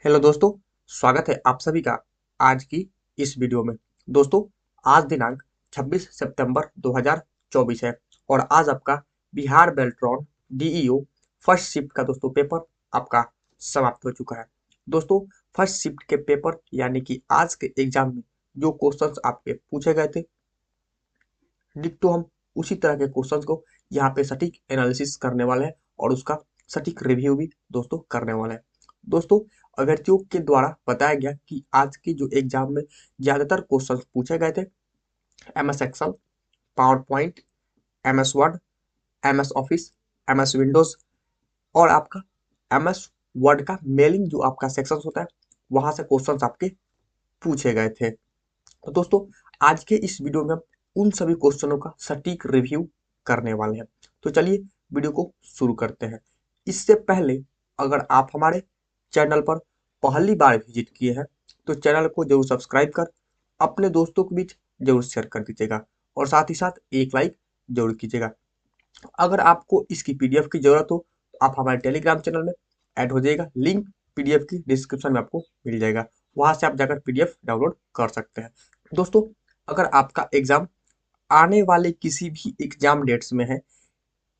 Hello दोस्तों, स्वागत है आप सभी का आज की इस वीडियो में। दोस्तों, आज दिनांक 26 सितंबर 2024 है और आज आपका Bihar Beltron DEO first shift का दोस्तों पेपर आपका समाप्त हो चुका है। दोस्तों, फर्स्ट शिफ्ट के पेपर यानी कि आज के एग्जाम में जो क्वेश्चंस आपके पूछे गए थे, डिट्टो हम उसी तरह के क्वेश्चंस को यहाँ पे सटीक एनालिसिस करने वाले हैं और उसका सटीक रिव्यू भी दोस्तों करने वाले हैं। दोस्तों, अभ्यर्थियों के द्वारा बताया गया कि आज की जो एग्जाम में ज्यादातर क्वेश्चंस पूछे गए थे MS Excel, PowerPoint, MS Word, MS Office, MS Windows और आपका एमएस वर्ड का मेलिंग जो आपका सेक्शन होता है वहां से क्वेश्चंस आपके पूछे गए थे। तो दोस्तों, आज के इस वीडियो में हम उन सभी क्वेश्चनों का सटीक रिव्यू करने वाले हैं। तो चलिए वीडियो को शुरू करते हैं। इससे पहले अगर आप हमारे चैनल पर पहली बार विजिट किए हैं तो चैनल को जरूर सब्सक्राइब कर अपने दोस्तों के बीच जरूर शेयर कर दीजिएगा और साथ ही साथ एक लाइक जरूर कीजिएगा। अगर आपको इसकी पीडीएफ की जरूरत हो तो आप हमारे टेलीग्राम चैनल में ऐड हो जाएगा। लिंक पीडीएफ की डिस्क्रिप्शन में आपको मिल जाएगा, वहां से आप जाकर पीडीएफ डाउनलोड कर सकते हैं। दोस्तों, अगर आपका एग्जाम आने वाले किसी भी एग्जाम डेट्स में है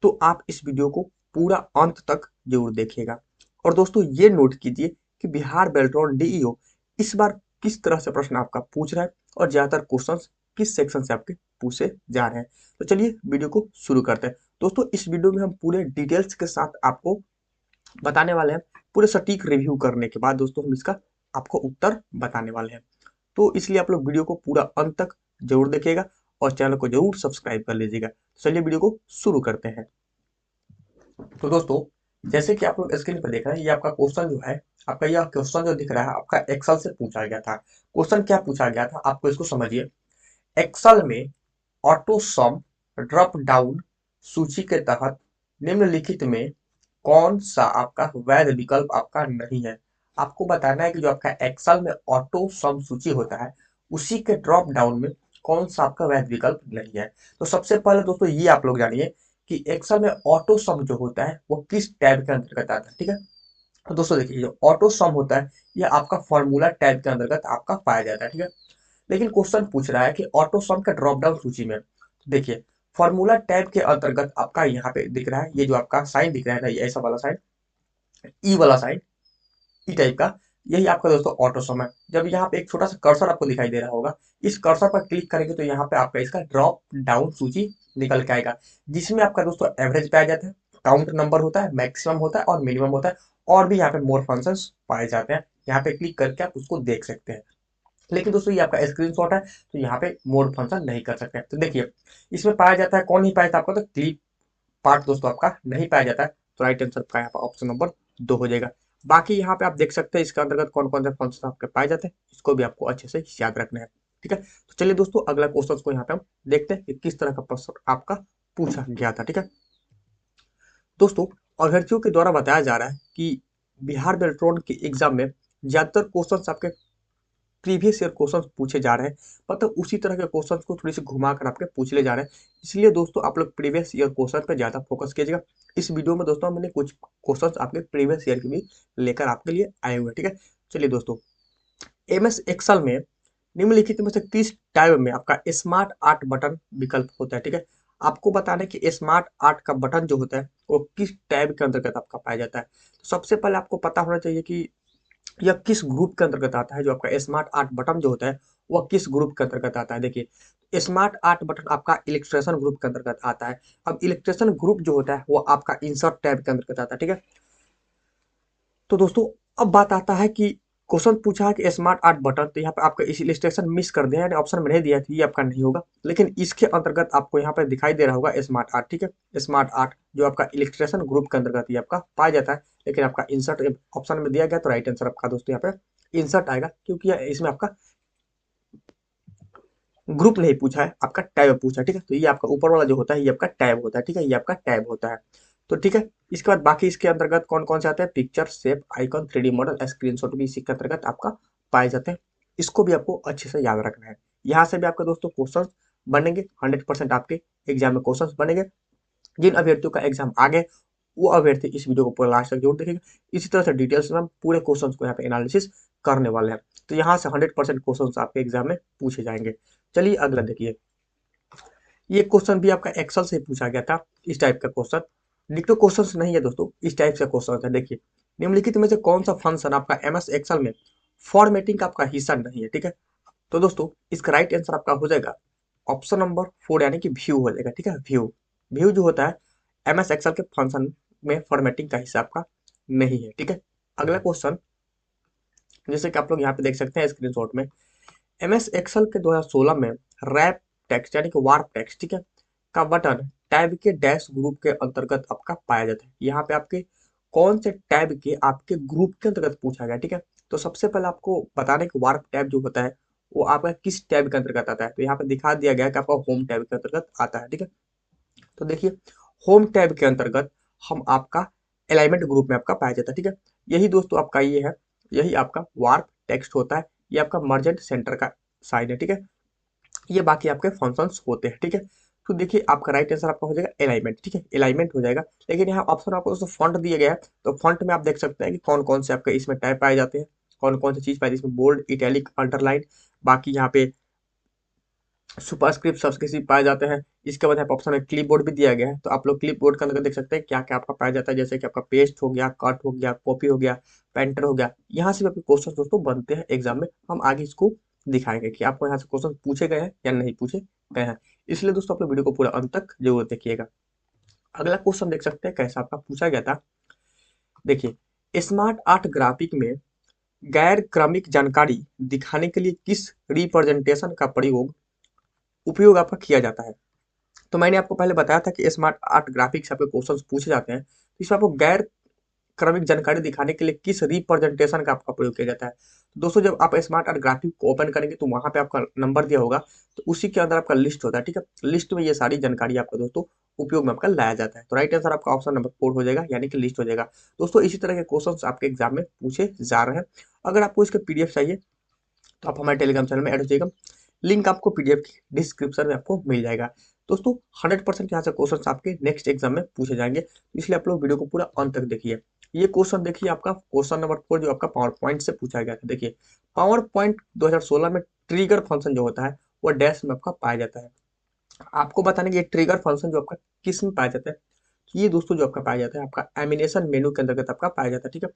तो आप इस वीडियो को पूरा अंत तक जरूर देखिएगा। और दोस्तों, ये नोट कीजिए कि बिहार बेल्ट्रॉन डीईओ इस बार किस तरह से प्रश्न आपका पूछ रहा है और ज्यादातर क्वेश्चंस किस सेक्शन से आपके पूछे जा रहे हैं। तो चलिए वीडियो को शुरू करते हैं। दोस्तों, इस वीडियो में हम पूरे डिटेल्स के साथ आपको बताने वाले हैं। पूरे सटीक रिव्यू करने के बाद दोस्तों हम इसका आपको उत्तर बताने वाले हैं। तो इसलिए आप लोग वीडियो को पूरा अंत तक जरूर देखिएगा और चैनल को जरूर सब्सक्राइब कर लीजिएगा। तो चलिए वीडियो को शुरू करते हैं। तो दोस्तों, जैसे कि आप लोग स्क्रीन पर देख रहे हैं, ये आपका क्वेश्चन जो है, आपका यह क्वेश्चन जो दिख रहा है आपका एक्सेल से पूछा गया था। क्वेश्चन क्या पूछा गया था आपको इसको समझिए। एक्सेल में ऑटो सम ड्रॉप डाउन सूची के तहत निम्नलिखित में कौन सा आपका वैध विकल्प आपका नहीं है। आपको बताना है कि जो आपका एक्सेल में ऑटो सम सूची होता है उसी के ड्रॉप डाउन में कौन सा आपका वैध विकल्प नहीं है। तो सबसे पहले दोस्तों ये आप लोग जानिए कि एक्सेल में ऑटो सम जो होता है वो किस टैब के अंतर्गत आता है। ठीक है, तो दोस्तों देखिए, जो ऑटो सम होता है यह आपका फॉर्मूला टैब के अंतर्गत आपका पाया जाता है। ठीक है, लेकिन क्वेश्चन पूछ रहा है कि ऑटो सम का ड्रॉप डाउन सूची में देखिए फॉर्मूला टैब के अंतर्गत आपका यहाँ पे दिख रहा है, ये जो आपका साइन दिख रहा है ना, ये ऐसा वाला साइन, ई वाला साइन, ई टाइप का, यही आपका दोस्तों ऑटो सम है। जब यहाँ पे एक छोटा सा कर्सर आपको दिखाई दे रहा होगा, इस कर्सर पर क्लिक करेंगे तो यहाँ पे आपका इसका ड्रॉप डाउन सूची निकल के आएगा, जिसमें आपका दोस्तों एवरेज पाया जाता है, काउंट नंबर होता है, मैक्सिमम होता है और मिनिमम होता है, और भी यहाँ पे मोर फंक्शंस पाए जाते हैं। यहाँ पे क्लिक करके आप उसको देख सकते हैं। लेकिन दोस्तों ये आपका स्क्रीनशॉट है तो यहाँ पे मोड फंक्शन नहीं कर सकते। तो देखिए, इसमें पाया जाता है, कौन नहीं पाया जाता आपका, तो क्लिप पार्ट दोस्तों आपका नहीं पाया जाता है। तो राइट आंसर का यहाँ पर ऑप्शन नंबर 2 हो जाएगा। बाकी यहाँ पे आप देख सकते हैं इसके अंतर्गत कौन कौन से फंक्शन आपके पाए जाते हैं, इसको भी आपको अच्छे से याद रखना है। ठीक है, तो चलिए दोस्तों अगला क्वेश्चन को यहाँ पे हम देखते हैं कि किस तरह का प्रश्न आपका पूछा गया था। ठीक है दोस्तों, अभ्यर्थियों के द्वारा बताया जा रहा है कि बिहार बेल्ट्रॉन के एग्जाम में ज्यादातर क्वेश्चन आपके प्रीवियस ईयर क्वेश्चंस पूछे जा रहे हैं, मतलब उसी तरह के क्वेश्चंस को थोड़ी सी घुमा कर आपके पूछ ले जा रहे हैं। इसलिए दोस्तों आप लोग प्रीवियस ईयर क्वेश्चन पे ज्यादा फोकस कीजिएगा। इस वीडियो में दोस्तों मैंने कुछ क्वेश्चंस आपके प्रीवियस ईयर के भी लेकर आपके लिए आए हुए हैं। ठीक है, चलिए दोस्तों, एमएस एक्सेल में निम्नलिखित में से किस टैब में आपका स्मार्ट आर्ट बटन विकल्प होता है। ठीक है, आपको बताना है कि स्मार्ट आर्ट का बटन जो होता है वो किस टैब के अंतर्गत आपका पाया जाता है। तो सबसे पहले आपको पता होना चाहिए कि यह किस ग्रुप के अंतर्गत आता है। जो आपका स्मार्ट आर्ट बटन जो होता है वह किस ग्रुप के अंतर्गत आता है। देखिए, स्मार्ट आर्ट बटन आपका इलेक्ट्रेशन ग्रुप के अंतर्गत आता है। अब इलेक्ट्रेशन ग्रुप जो होता है वो आपका इंसर्ट टैब के अंतर्गत आता है। ठीक है, तो दोस्तों अब बात आता है कि क्वेश्चन पूछा है कि स्मार्ट आर्ट बटन, तो यहाँ पे आपका इस इलिस्ट्रेशन मिस कर दिया है, ऑप्शन में नहीं दिया था, ये आपका नहीं होगा। लेकिन इसके अंतर्गत आपको यहाँ पे दिखाई दे रहा होगा स्मार्ट आर्ट। ठीक है, स्मार्ट आर्ट जो आपका इलिस्ट्रेशन ग्रुप के अंतर्गत ये आपका पाया जाता है, लेकिन आपका इंसर्ट ऑप्शन में दिया गया, तो राइट आंसर आपका दोस्तों यहाँ पे इंसर्ट आएगा, क्योंकि इसमें आपका ग्रुप नहीं पूछा है, आपका टैब पूछा है। ठीक है, तो ये आपका ऊपर वाला जो होता है ये आपका टैब होता है। ठीक है, ये आपका टैब होता है। तो ठीक है, इसके बाद बाकी इसके अंतर्गत कौन कौन से आते हैं, picture, shape, icon, 3D model, screenshot भी इसी के अंतर्गत आपका पाए जाते हैं। इसको भी आपको अच्छे से याद रखना है। यहाँ से भी आपके दोस्तों क्वेश्चन बनेंगे, 100% आपके एग्जाम में क्वेश्चन बनेंगे। जिन अभ्यर्थियों का एग्जाम आ गए वो अभ्यर्थी इस वीडियो को पूरा लास्ट तक जरूर देखेगा। इसी तरह से डिटेल्स में हम पूरे क्वेश्चन को यहाँ पे एनालिसिस करने वाले हैं। तो यहाँ से 100% क्वेश्चन आपके एग्जाम में पूछे जाएंगे। चलिए अगला देखिए, ये क्वेश्चन भी आपका एक्सेल से पूछा गया था। इस टाइप का क्वेश्चन डिक्टो क्वेश्चन नहीं है दोस्तों, इस टाइप का क्वेश्चन है। देखिए, निम्नलिखित में से कौन सा फंक्शन आपका एमएस एक्सेल में फॉर्मेटिंग का आपका हिस्सा नहीं है, ठीक है। तो दोस्तों इसका राइट आंसर आपका हो जाएगा ऑप्शन नंबर 4 यानी कि व्यू हो जाएगा, ठीक है। व्यू व्यू जो होता है एमएस एक्सेल के फंक्शन में फॉर्मेटिंग का हिस्सा आपका नहीं है, ठीक है। अगला क्वेश्चन, जैसे कि आप लोग यहाँ पे देख सकते हैं स्क्रीनशॉट में, एमएस एक्सेल के 2016 में रैप टेक्स्ट यानी कि वार्प टेक्स्ट, ठीक है, का बटन टैब के डैश ग्रुप के अंतर्गत आपका पाया जाता है। यहाँ पे आपके कौन से टैब के आपके ग्रुप के अंतर्गत पूछा गया, ठीक है। तो सबसे पहले आपको बताने कि वार्प टैब जो होता है वो आपका किस टैब के अंतर्गत आता है। तो यहाँ पे दिखा दिया गया है कि आपका होम टैब के अंतर्गत आता है, ठीक है। तो देखिए, होम टैब के अंतर्गत हम आपका अलाइनमेंट ग्रुप में आपका पाया जाता है, ठीक है। यही दोस्तों आपका ये है, यही आपका वार्प टेक्स्ट होता है, ये आपका मर्जेंट सेंटर का साइन है, ठीक है। ये बाकी आपके फंक्शंस होते हैं, ठीक है। तो देखिए आपका राइट आंसर आपका हो जाएगा अलाइनमेंट, ठीक है, अलाइनमेंट हो जाएगा। लेकिन यहाँ ऑप्शन आपको दोस्तों फॉन्ट दिया गया है, तो फॉन्ट में आप देख सकते हैं कि कौन कौन से आपके इसमें टाइप पाए जाते हैं, कौन कौन सी चीज पाई जाती है इसमें, बोल्ड, इटैलिक, अंडरलाइन, बाकी यहाँ पे सुपरस्क्रिप्ट सब्सक्रिप्ट पाए जाते हैं। इसके बाद यहाँ पे ऑप्शन में क्लिपबोर्ड भी दिया गया है, तो आप लोग क्लिपबोर्ड के अंदर देख सकते हैं क्या क्या आपका पाया जाता है, जैसे कि आपका पेस्ट हो गया, कट हो गया, कॉपी हो गया, पेंटर हो गया। यहाँ से भी आपके क्वेश्चन दोस्तों बनते हैं एग्जाम में। हम आगे इसको दिखाएंगे कि आपको यहाँ से क्वेश्चन पूछे गए हैं या नहीं पूछे गए हैं, इसलिए दोस्तों आप लोग वीडियो को पूरा अंत तक जरूर देखिएगा। अगला क्वेश्चन देख सकते हैं कैसा आपका पूछा गया था। देखिए, स्मार्ट आर्ट ग्राफिक में गैर क्रमिक जानकारी दिखाने के लिए किस रिप्रेजेंटेशन का उपयोग आपका किया जाता है। तो मैंने आपको पहले बताया था कि स्मार्ट आर्ट ग्राफिक्स आपके क्वेश्चंस पूछे जाते हैं, तो इसमें आपको गैर क्रमिक जानकारी दिखाने के लिए किस रिप्रेजेंटेशन का आपका प्रयोग किया जाता है। तो दोस्तों जब आप स्मार्ट आर्ट ग्राफिक को ओपन करेंगे तो वहां पे आपका नंबर दिया होगा, तो उसी के अंदर आपका लिस्ट होता है, ठीक है। लिस्ट में ये सारी जानकारी आपका दोस्तों उपयोग में आपका लाया जाता है। तो राइट आंसर आपका ऑप्शन नंबर 4 हो जाएगा, यानी कि लिस्ट हो जाएगा। दोस्तों इसी तरह के क्वेश्चन आपके एग्जाम में पूछे जा रहे हैं। अगर आपको इसके पीडीएफ चाहिए तो आप हमारे टेलीग्राम चैनल में ऐड हो जाइएगा, लिंक आपको पीडीएफ की डिस्क्रिप्शन में आपको मिल जाएगा। दोस्तों 100% यहाँ से क्वेश्चन आपके नेक्स्ट एग्जाम में पूछे जाएंगे, इसलिए आप लोग वीडियो को पूरा अंत तक देखिए। ये क्वेश्चन देखिए आपका क्वेश्चन नंबर 4 जो आपका पावर पॉइंट से पूछा गया था। देखिए, पावर पॉइंट 2016 में ट्रिगर फंक्शन जो होता है वो डैश में आपका पाया जाता है। आपको बताने ये ट्रिगर फंक्शन जो आपका किस में पाया जाता है, ये दोस्तों जो आपका पाया जाता है आपका एमिनेशन मेनू के अंतर्गत आपका पाया जाता है, ठीक है।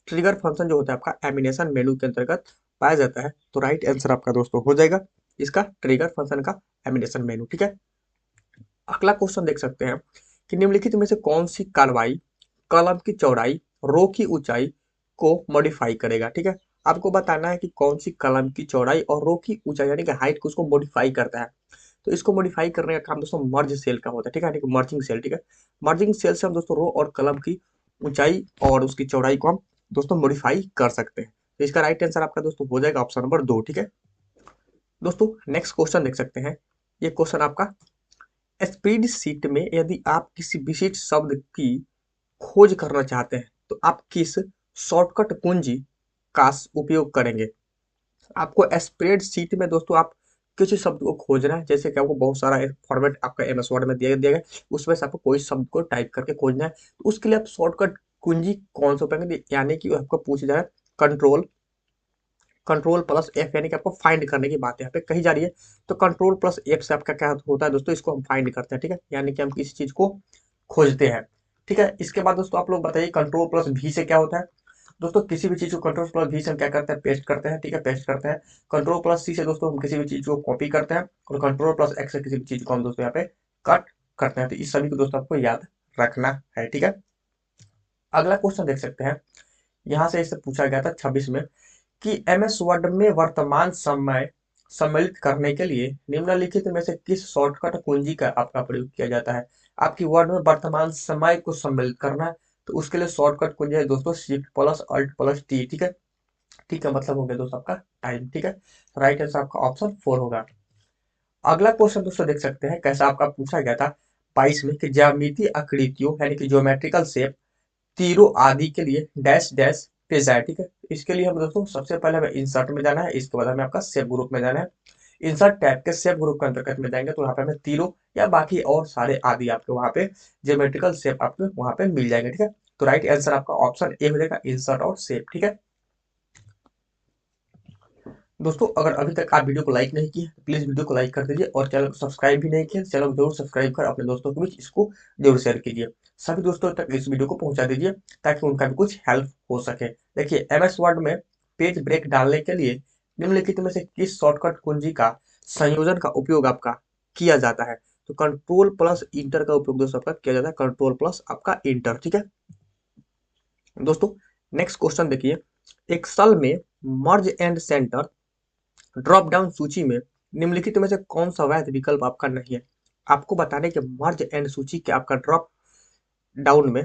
ट्रिगर फंक्शन जो होता है आपका एमिनेशन मेनू के अंतर्गत पाया जाता है। तो राइट आंसर आपका दोस्तों हो जाएगा इसका ट्रिगर फंक्शन का एमिनेशन मेनू, ठीक है। अगला क्वेश्चन देख सकते हैं कि निम्नलिखित में से कौन सी कार्रवाई कलम की चौड़ाई, रो की ऊंचाई को मॉडिफाई करेगा, ठीक है। आपको बताना है कि कौन सी कलम की चौड़ाई और रो की ऊंचाई यानी कि हाइट को उसको मॉडिफाई करता है। तो इसको मॉडिफाई करने का काम दोस्तों मर्ज सेल का होता है, ठीक है, यानी कि मर्जिंग सेल, ठीक है। मर्जिंग सेल से हम दोस्तों रो और कलम की ऊंचाई और उसकी चौड़ाई को हम दोस्तों मॉडिफाई कर सकते हैं। तो इसका राइट आंसर आपका दोस्तों हो जाएगा ऑप्शन नंबर 2, ठीक है। दोस्तों नेक्स्ट क्वेश्चन देख सकते हैं, ये क्वेश्चन आपका स्प्रेड शीट में यदि आप किसी विशिष्ट शब्द की खोज करना चाहते हैं तो आप किस शॉर्टकट कुंजी का उपयोग करेंगे। आपको स्प्रेड शीट में दोस्तों आप किसी शब्द को खोजना है, जैसे कि आपको बहुत सारा फॉर्मेट आपका एमएस वर्ड में दिया गया, उसमें से आपको कोई शब्द को टाइप करके खोजना है। तो उसके लिए आप शॉर्टकट कुंजी कौन सा उपयोग, यानी कि आपको पूछा जा रहा है कंट्रोल प्लस एफ, यानी कि आपको फाइंड करने की बात यहाँ पे कही जा रही है। तो कंट्रोल प्लस एफ से आपका क्या होता है दोस्तों, इसको हम फाइंड करते हैं, ठीक है, यानी कि हम किसी चीज को खोजते हैं, ठीक है। इसके बाद दोस्तों आप लोग बताइए कंट्रोल प्लस भी से क्या होता है। दोस्तों किसी भी चीज को कंट्रोल प्लस भी से हम क्या करते हैं, पेस्ट करते हैं, ठीक है, पेस्ट करते हैं। कंट्रोल प्लस सी से दोस्तों हम किसी भी चीज को कॉपी करते हैं, और कंट्रोल प्लस एक्स से किसी भी चीज को हम दोस्तों यहाँ पे कट करते हैं। तो इस सभी को दोस्तों आपको याद रखना है, ठीक है। अगला क्वेश्चन देख सकते हैं, यहाँ से इससे पूछा गया था 26 में कि एमएस वर्ड में वर्तमान समय सम्मिलित करने के लिए निम्नलिखित में से किस शॉर्टकट कुंजी का आपका प्रयोग किया जाता है। आपकी वर्ड में वर्तमान समय को सम्मिलित करना है, तो उसके लिए शॉर्टकट कुंजी है दोस्तों shift plus alt plus T, ठीक है। ठीक है, मतलब हो गया दोस्तों आपका टाइम, ठीक है। राइट आंसर आपका ऑप्शन 4 होगा। अगला क्वेश्चन दोस्तों देख सकते हैं कैसा आपका पूछा गया था 22 में कि ज्यामितीय आकृतियों यानी कि ज्योमेट्रिकल शेप, तीरों आदि के लिए डैश डैश पे जाए, ठीक है। इसके लिए हम दोस्तों सबसे पहले हमें इंसर्ट में जाना है, इसके बाद हमें आपका शेप ग्रुप में जाना है। इंसर्ट टैब के शेप ग्रुप के अंतर्गत में जाएंगे तो यहाँ पे हमें तीरों या बाकी और सारे आदि आपके वहाँ पे ज्योमेट्रिकल शेप आपको वहाँ पे मिल जाएंगे। ठीक है, तो राइट आंसर आपका ऑप्शन ए हो जाएगा, इंसर्ट और शेप। ठीक है दोस्तों, अगर अभी तक आप वीडियो को लाइक नहीं किए तो प्लीज वीडियो को लाइक कर दीजिए, और चैनल को सब्सक्राइब भी नहीं किया चैनल को जरूर सब्सक्राइब कर अपने दोस्तों के बीच इसको जरूर शेयर कीजिए। सभी दोस्तों तक इस वीडियो को पहुंचा दीजिए ताकि उनका भी कुछ हेल्प हो सके। देखिए, एमएस वर्ड में पेज ब्रेक डालने के लिए निम्नलिखित में से किस शॉर्टकट कुंजी का संयोजन का उपयोग आपका किया जाता है? तो कंट्रोल प्लस इंटर का उपयोग दोस्तों आपका किया जाता है, कंट्रोल प्लस आपका इंटर। ठीक है दोस्तों, नेक्स्ट क्वेश्चन देखिए, एक्सेल में मर्ज एंड सेंटर ड्रॉप डाउन सूची में निम्नलिखित में से कौन सा वैध विकल्प आपका नहीं है? आपको बताने के मर्ज एंड सूची के आपका ड्रॉप डाउन में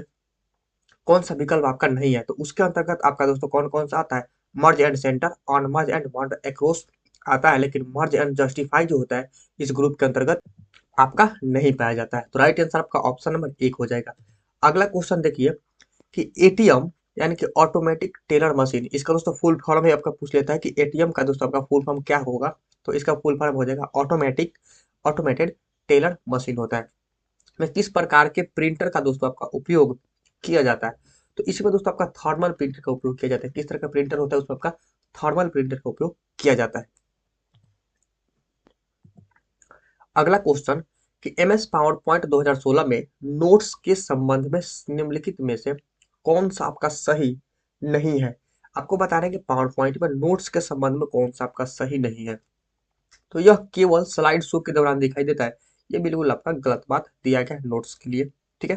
कौन सा विकल्प आपका नहीं है, तो उसके अंतर्गत आपका दोस्तों कौन कौन सा आता है? मर्ज and centre, on merge and merge across आता है, लेकिन मर्ज एंड जस्टिफाई जो होता है इस ग्रुप के अंतर्गत आपका नहीं पाया जाता है। तो राइट आंसर आपका ऑप्शन नंबर 1 हो जाएगा। अगला क्वेश्चन देखिए कि एटीएम यानी कि ऑटोमेटिक टेलर मशीन, इसका दोस्तों फुल फॉर्म ही आपका पूछ लेता है कि एटीएम का दोस्तों आपका फुल फॉर्म क्या होगा, तो इसका फुल फॉर्म हो जाएगा ऑटोमेटेड टेलर मशीन होता है। में किस प्रकार के प्रिंटर का दोस्तों आपका उपयोग किया जाता है? तो इसमें दोस्तों आपका थर्मल प्रिंटर का उपयोग किया जाता है। किस तरह का प्रिंटर होता है उसमें आपका थर्मल प्रिंटर का उपयोग किया जाता है। अगला क्वेश्चन कि एमएस पावर पॉइंट 2016 में नोट्स के संबंध में निम्नलिखित में से कौन सा आपका सही नहीं है? आपको बता रहे हैं कि पावर पॉइंट में नोट्स के संबंध में कौन सा आपका सही नहीं है, तो यह केवल स्लाइड शो के दौरान दिखाई देता है। यह बिल्कुल आपका गलत बात दिया गया है नोट्स के लिए। ठीक है,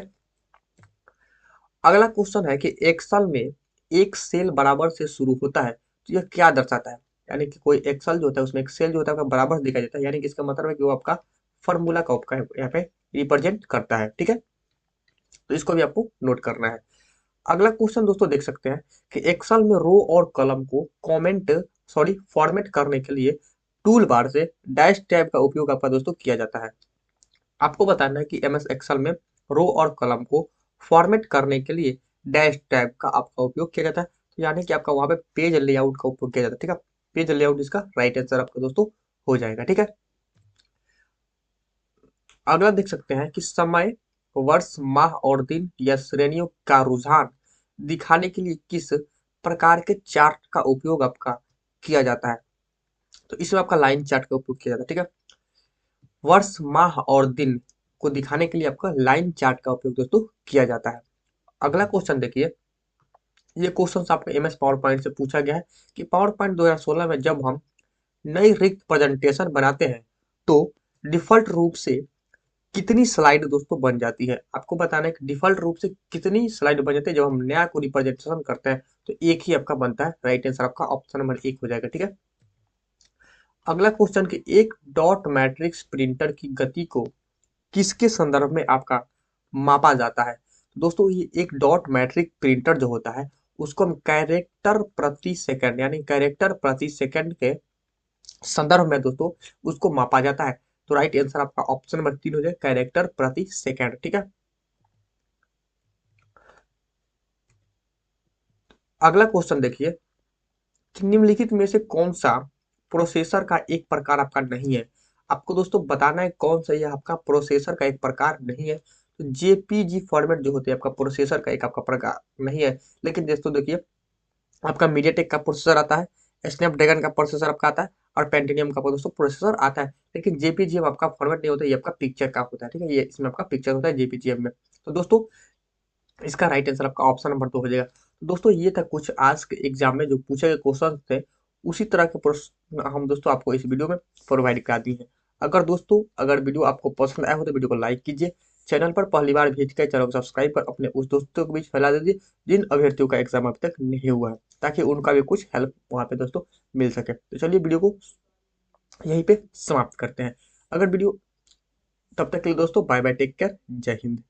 अगला क्वेश्चन है कि एक्सेल में एक सेल बराबर से शुरू होता है, तो यह क्या दर्शाता है? यानी कि कोई एक्सेल जो होता है उसमें एक सेल जो होता है आपका बराबर दिखाई देता है, यानी कि इसका मतलब है कि वो आपका फॉर्मूला का आपका यहाँ पे रिप्रेजेंट करता है। ठीक है, तो इसको भी आपको नोट करना है। अगला क्वेश्चन दोस्तों देख सकते हैं कि एक्सेल में रो और कॉलम को फॉर्मेट करने के लिए टूल बार से डैश टैब का उपयोग आपका दोस्तों किया जाता है। आपको बताना है कि एमएस एक्सेल में रो और कॉलम को फॉर्मेट करने के लिए डैश टैब का आपका उपयोग किया जाता है, तो यानी कि आपका वहां पे पेज लेआउट का उपयोग किया जाता है। ठीक है, पेज लेआउट इसका राइट आंसर आपका दोस्तों हो जाएगा। ठीक है, अगला देख सकते हैं कि समय, वर्ष, माह और दिन या श्रेणियों का रुझान दिखाने के लिए किस प्रकार के चार्ट का उपयोग आपका किया जाता है? तो इसमें आपका लाइन चार्ट का उपयोग किया जाता है। ठीक है, वर्ष, माह और दिन को दिखाने के लिए आपका लाइन चार्ट का उपयोग दोस्तों किया जाता है। अगला क्वेश्चन देखिए, ये क्वेश्चन आपका एमएस पावर पॉइंट से पूछा गया है कि पावर पॉइंट 2016 में जब हम नई रिक्त प्रेजेंटेशन बनाते हैं तो डिफॉल्ट रूप से कितनी स्लाइड दोस्तों बन जाती है? आपको बताना है कि डिफॉल्ट रूप से कितनी स्लाइड बन जाती है जब हम नया कोई रिप्रेजेंटेशन करते हैं, तो एक ही आपका बनता है। राइट आंसर आपका ऑप्शन नंबर 1 हो जाएगा। ठीक है, अगला क्वेश्चन कि एक डॉट मैट्रिक्स प्रिंटर की गति को किसके संदर्भ में आपका मापा जाता है? तो दोस्तों, ये एक डॉट मैट्रिक प्रिंटर जो होता है उसको हम कैरेक्टर प्रति सेकंड यानी कैरेक्टर प्रति सेकंड के संदर्भ में दोस्तों उसको मापा जाता है। तो राइट आंसर आपका ऑप्शन नंबर 3 हो जाए, कैरेक्टर प्रति सेकंड। ठीक है, अगला क्वेश्चन देखिए कि निम्नलिखित में से कौन सा प्रोसेसर का एक प्रकार आपका नहीं है? आपको दोस्तों बताना है कौन सा ये आपका प्रोसेसर का एक प्रकार नहीं है। तो जेपीजी फॉर्मेट जो होते हैं आपका प्रोसेसर का एक आपका प्रकार नहीं है, लेकिन दोस्तों देखिए आपका मीडियाटेक का प्रोसेसर आता है, स्नैपड्रैगन का प्रोसेसर आपका आता है, और पेंटिनियम का दोस्तों प्रोसेसर आता है, लेकिन जेपीजीएम आपका फॉर्मेट नहीं होता, ये आपका पिक्चर का होता है। ठीक है, ये इसमें आपका पिक्चर होता है जेपीजीएम में। तो दोस्तों इसका राइट आंसर आपका ऑप्शन नंबर 2 हो जाएगा। तो दोस्तों ये था कुछ आज के एग्जाम में जो पूछे गए क्वेश्चन थे, उसी तरह के प्रश्न हम दोस्तों आपको इस वीडियो में प्रोवाइड करा दिए हैं। अगर दोस्तों अगर वीडियो आपको पसंद आया हो तो वीडियो को लाइक कीजिए, चैनल पर पहली बार भेज कर चैनल को सब्सक्राइब कर अपने उस दोस्तों के बीच फैला दीजिए जिन अभ्यर्थियों का एग्जाम अभी तक नहीं हुआ है, ताकि उनका भी कुछ हेल्प वहाँ पे दोस्तों मिल सके। तो चलिए वीडियो को यहीं पे समाप्त करते हैं। अगर वीडियो तब तक के लिए दोस्तों बाय बाय, टेक केयर, जय हिंद।